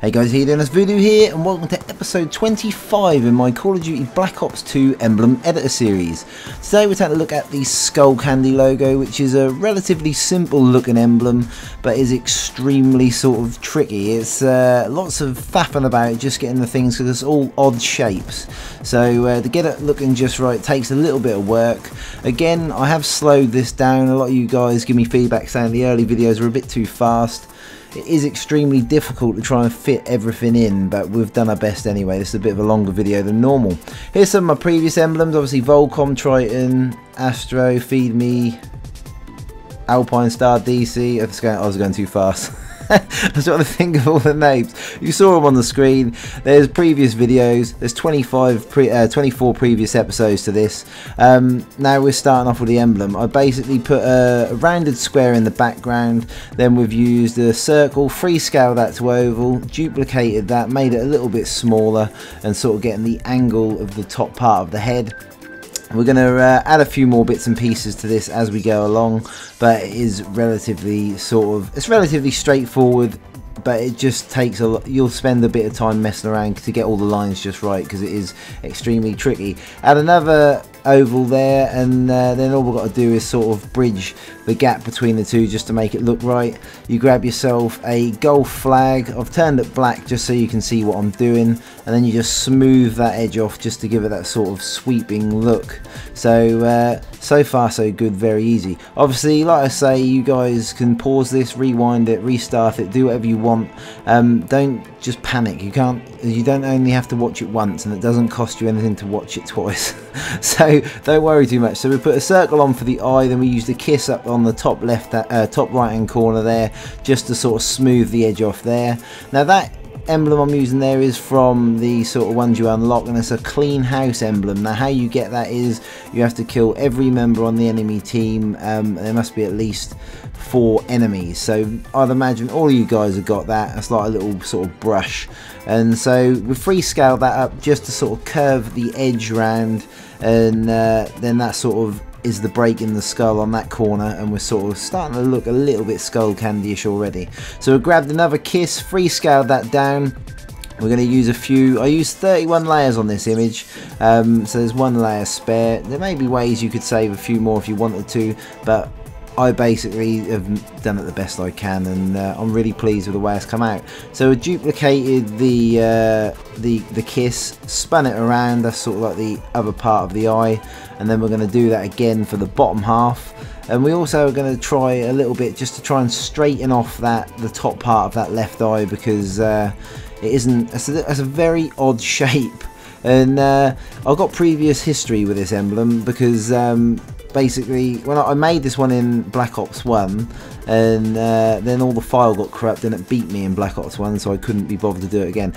Hey guys, how you doing? It's Voodoo here, and welcome to episode 25 in my Call of Duty Black Ops 2 Emblem editor series. Today we're taking a look at the Skullcandy logo, which is a relatively simple looking emblem, but is extremely sort of tricky. It's lots of faffing about just getting the things because it's all odd shapes. So to get it looking just right takes a little bit of work. Again, I have slowed this down. A lot of you guys give me feedback saying the early videos were a bit too fast. It is extremely difficult to try and fit everything in, but we've done our best anyway. This is a bit of a longer video than normal. Here's some of my previous emblems. Obviously volcom, Trittion, Astro, Feed Me, Alpinestars DC. I was going too fast. I was trying to think of all the names. You saw them on the screen. There's previous videos. There's 24 previous episodes to this. Now we're starting off with the emblem. I basically put a rounded square in the background. Then we've used a circle, freescale that to oval, duplicated that, made it a little bit smaller, and sort of getting the angle of the top part of the head. We're going to add a few more bits and pieces to this as we go along, but it is relatively relatively straightforward, but it just takes a lot. You'll spend a bit of time messing around to get all the lines just right because it is extremely tricky. Add another oval there, and then all we've got to do is sort of bridge the gap between the two just to make it look right. You grab yourself a gold flag. I've turned it black just so you can see what I'm doing, and then you just smooth that edge off just to give it that sort of sweeping look. So so far so good, very easy. Obviously, like I say, you guys can pause this, rewind it, restart it, do whatever you want. Don't just panic. You don't only have to watch it once, and it doesn't cost you anything to watch it twice. So don't worry too much. So we put a circle on for the eye, then we used a kiss up on the top left, top right hand corner there, just to sort of smooth the edge off there. Now that emblem I'm using there is from the sort of ones you unlock, and it's a clean house emblem. Now how you get that is you have to kill every member on the enemy team. There must be at least 4 enemies, so I'd imagine all of you guys have got that. It's like a little sort of brush, and so we freescale that up just to sort of curve the edge round, and then that sort of is the break in the skull on that corner, and we're sort of starting to look a little bit Skullcandy-ish already. So we grabbed another kiss, freescaled that down. We're going to use a few. I used 31 layers on this image, so there's 1 layer spare. There may be ways you could save a few more if you wanted to, but I basically have done it the best I can, and I'm really pleased with the way it's come out. So we duplicated the kiss, spun it around. That's sort of like the other part of the eye, and then we're going to do that again for the bottom half. And we also are going to try a little bit just to try and straighten off the top part of that left eye, because it isn't. It's a very odd shape, and I've got previous history with this emblem because basically when I made this one in Black Ops 1, and then all the file got corrupted and it beat me in Black Ops 1, so I couldn't be bothered to do it again.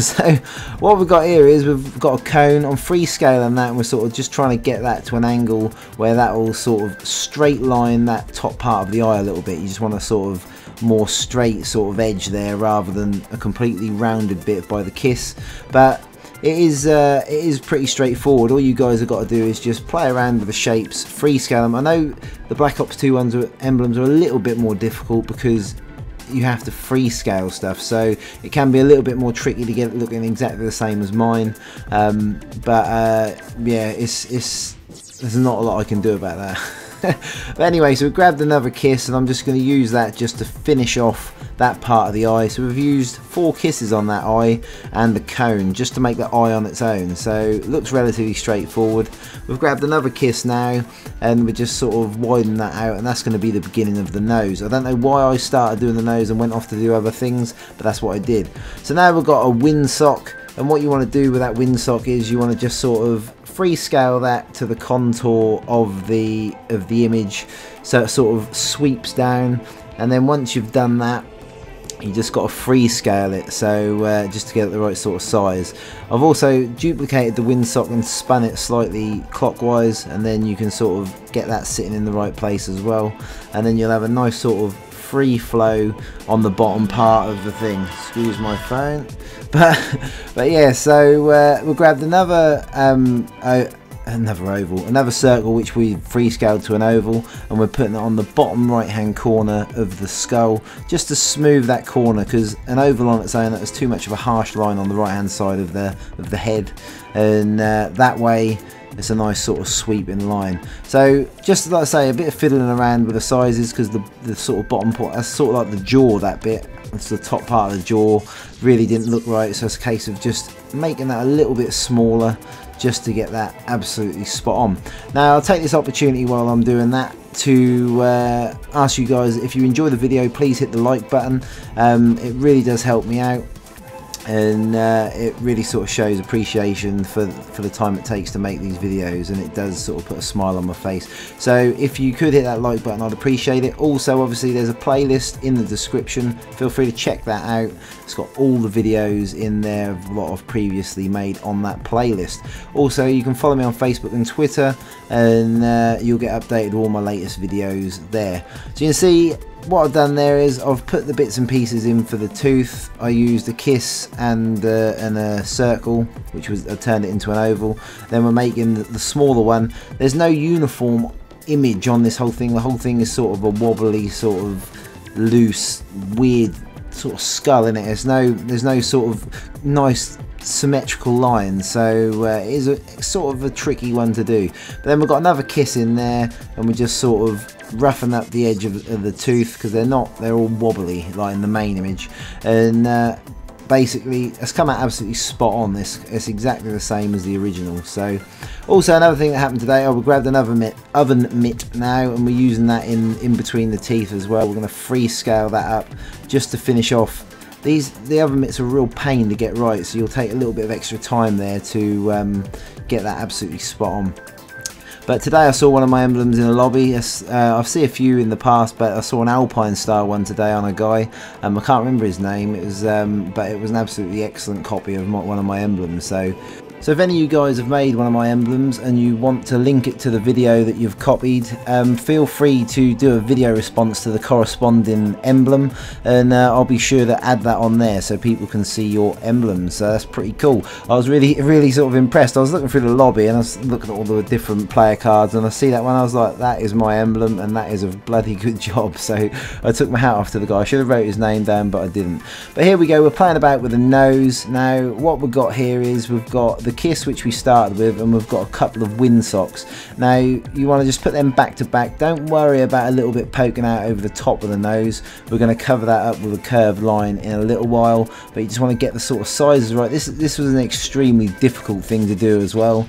So what we've got here is we've got a cone. I'm freescaling that, and we're sort of just trying to get that to an angle where that will sort of straight line that top part of the eye a little bit. You just want a sort of more straight sort of edge there rather than a completely rounded bit by the kiss. But it is pretty straightforward. All you guys have got to do is just play around with the shapes, freescale them. I know the Black Ops 2 emblems are a little bit more difficult because you have to freescale stuff, so it can be a little bit more tricky to get it looking exactly the same as mine. But yeah, there's not a lot I can do about that. But anyway, so we grabbed another kiss, and I'm just going to use that just to finish off that part of the eye. So we've used 4 kisses on that eye and the cone just to make the eye on its own, so it looks relatively straightforward. We've grabbed another kiss now, and we just sort of widen that out, and that's going to be the beginning of the nose. I don't know why I started doing the nose and went off to do other things, but that's what I did. So now we've got a windsock, and what you want to do with that windsock is you want to just sort of freescale that to the contour of the image, so it sort of sweeps down, and then once you've done that, you just got to freescale it, so just to get it the right sort of size. I've also duplicated the windsock and spun it slightly clockwise, and then you can sort of get that sitting in the right place as well, and then you'll have a nice sort of free flow on the bottom part of the thing. Excuse my phone. But yeah, so we grabbed another another circle which we freescaled to an oval, and we're putting it on the bottom right hand corner of the skull just to smooth that corner, because an oval on its own, that's too much of a harsh line on the right hand side of the head, and that way it's a nice sort of sweeping line. So just like I say, a bit of fiddling around with the sizes, because the sort of bottom part, that's sort of like the jaw, that bit, that's the top part of the jaw, really didn't look right, so it's a case of just making that a little bit smaller just to get that absolutely spot on. Now I'll take this opportunity while I'm doing that to ask you guys, if you enjoy the video, please hit the like button. It really does help me out, and it really sort of shows appreciation for the time it takes to make these videos, and it does sort of put a smile on my face. So if you could hit that like button, I'd appreciate it. Also, obviously there's a playlist in the description, feel free to check that out. It's got all the videos in there, a lot of previously made on that playlist. Also, you can follow me on Facebook and Twitter, and you'll get updated with all my latest videos there. So you can see what I've done there is I've put the bits and pieces in for the tooth. I used a kiss and a circle, which was, I turned it into an oval. Then we're making the smaller one. There's no uniform image on this whole thing. The whole thing is sort of a wobbly, sort of loose, weird sort of skull in it. There's no sort of nice symmetrical lines, so it is a sort of a tricky one to do. But then we've got another kiss in there, and we just sort of roughen up the edge of the tooth, because they're all wobbly like in the main image, and basically it's come out absolutely spot on. It's exactly the same as the original. So also another thing that happened today, we grabbed another oven mitt now, and we're using that in between the teeth as well. We're going to freescale that up just to finish off. The oven mitts are a real pain to get right, so you'll take a little bit of extra time there to get that absolutely spot on. But today I saw one of my emblems in a lobby. I've seen a few in the past, but I saw an Alpinestars one today on a guy. I can't remember his name. It was, but it was an absolutely excellent copy of one of my emblems. So if any of you guys have made one of my emblems and you want to link it to the video that you've copied, feel free to do a video response to the corresponding emblem, and I'll be sure to add that on there so people can see your emblems. So that's pretty cool. I was really sort of impressed. I was looking through the lobby and I was looking at all the different player cards, and I see that one, I was like, that is my emblem, and that is a bloody good job. So I took my hat off to the guy. I should have wrote his name down, but I didn't. But here we go, we're playing about with the nose. Now what we've got here is we've got the kiss, which we started with, and we've got a couple of windsocks. Now you want to just put them back to back. Don't worry about a little bit poking out over the top of the nose. We're going to cover that up with a curved line in a little while, but you just want to get the sort of sizes right. This was an extremely difficult thing to do as well,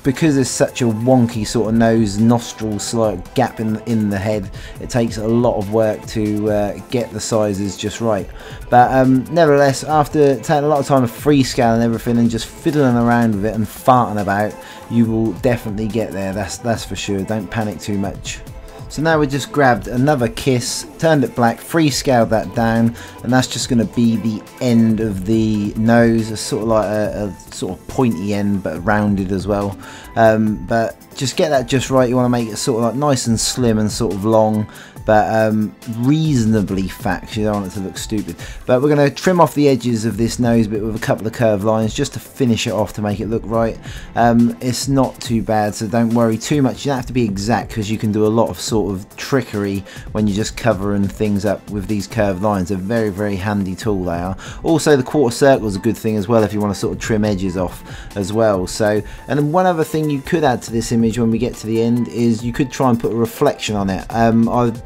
because there's such a wonky sort of nose nostril slight gap in the head. It takes a lot of work to get the sizes just right. But nevertheless, after taking a lot of time of freescaling everything and just fiddling around with it and farting about, you will definitely get there. That's for sure. Don't panic too much. So now we just grabbed another kiss, turned it black, freescaled that down, and that's just going to be the end of the nose. It's sort of like a sort of pointy end, but rounded as well. But just get that just right. You want to make it sort of like nice and slim and sort of long, but reasonably fat, because you don't want it to look stupid. But we're going to trim off the edges of this nose bit with a couple of curved lines just to finish it off to make it look right. It's not too bad, so don't worry too much. You don't have to be exact, because you can do a lot of sort of trickery when you're just covering things up with these curved lines. They're very, very handy tool, they are. Also, the quarter circle is a good thing as well if you want to sort of trim edges off as well. So, and then one other thing you could add to this image when we get to the end is you could try and put a reflection on it.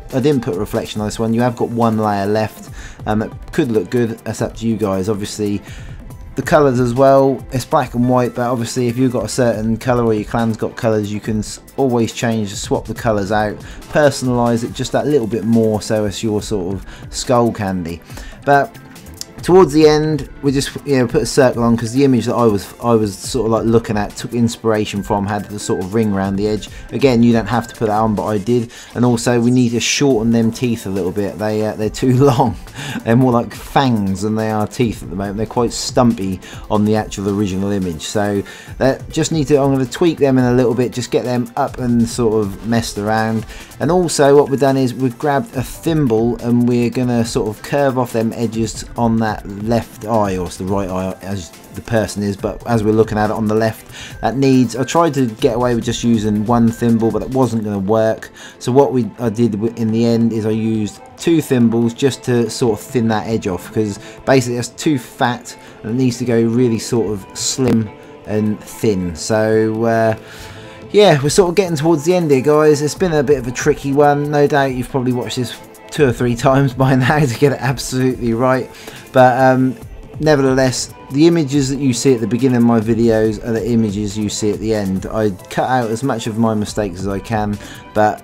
I didn't put a reflection on this one. You have got one layer left. It could look good. That's up to you guys. Obviously, the colours as well, it's black and white, but obviously if you've got a certain colour or your clan's got colours, you can always change, swap the colours out, personalise it just that little bit more so it's your sort of Skullcandy. But towards the end, we just put a circle on, because the image that I was sort of like looking at, took inspiration from, had the sort of ring around the edge. Again, you don't have to put that on, but I did. And also, we need to shorten them teeth a little bit. They're too long. They're more like fangs than they are teeth at the moment. They're quite stumpy on the actual original image. So that just need to. I'm going to tweak them in a little bit, just get them up and sort of messed around. And also, what we've done is we've grabbed a thimble and we're going to sort of curve off them edges on that that left eye, or it's the right eye as the person is, but as we're looking at it on the left, that needs, I tried to get away with just using one thimble, but it wasn't going to work. So what I did in the end is I used 2 thimbles just to sort of thin that edge off, because basically it's too fat and it needs to go really sort of slim and thin. So yeah, we're sort of getting towards the end here, guys. It's been a bit of a tricky one. No doubt you've probably watched this 2 or 3 times by now to get it absolutely right, but nevertheless, the images that you see at the beginning of my videos are the images you see at the end. I cut out as much of my mistakes as I can, but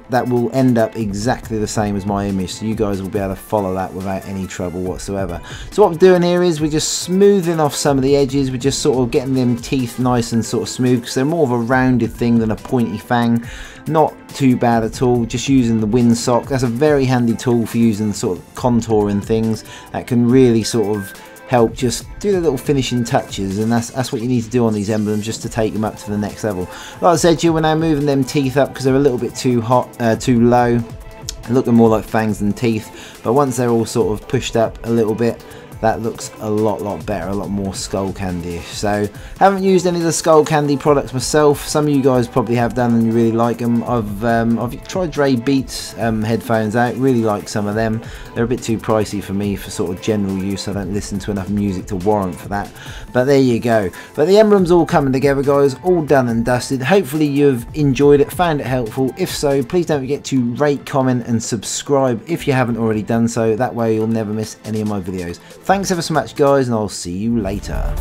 that will end up exactly the same as my image, so you guys will be able to follow that without any trouble whatsoever. So what we're doing here is we're just smoothing off some of the edges. We're just sort of getting them teeth nice and sort of smooth, because they're more of a rounded thing than a pointy fang. Not too bad at all. Just using the windsock, that's a very handy tool for using sort of contouring things. That can really sort of help just do the little finishing touches, and that's what you need to do on these emblems, just to take them up to the next level. Like I said, we're now moving them teeth up because they're a little bit too low, looking more like fangs than teeth, but once they're all sort of pushed up a little bit, that looks a lot better, a lot more Skullcandy-ish. So haven't used any of the Skullcandy products myself. Some of you guys probably have done and you really like them. I've tried Dre Beats headphones out, really like some of them. They're a bit too pricey for me for sort of general use. I don't listen to enough music to warrant for that, but there you go. But the emblems all coming together, guys, all done and dusted. Hopefully you've enjoyed it, found it helpful. If so, please don't forget to rate, comment and subscribe if you haven't already done so. That way you'll never miss any of my videos. Thanks ever so much, guys, and I'll see you later.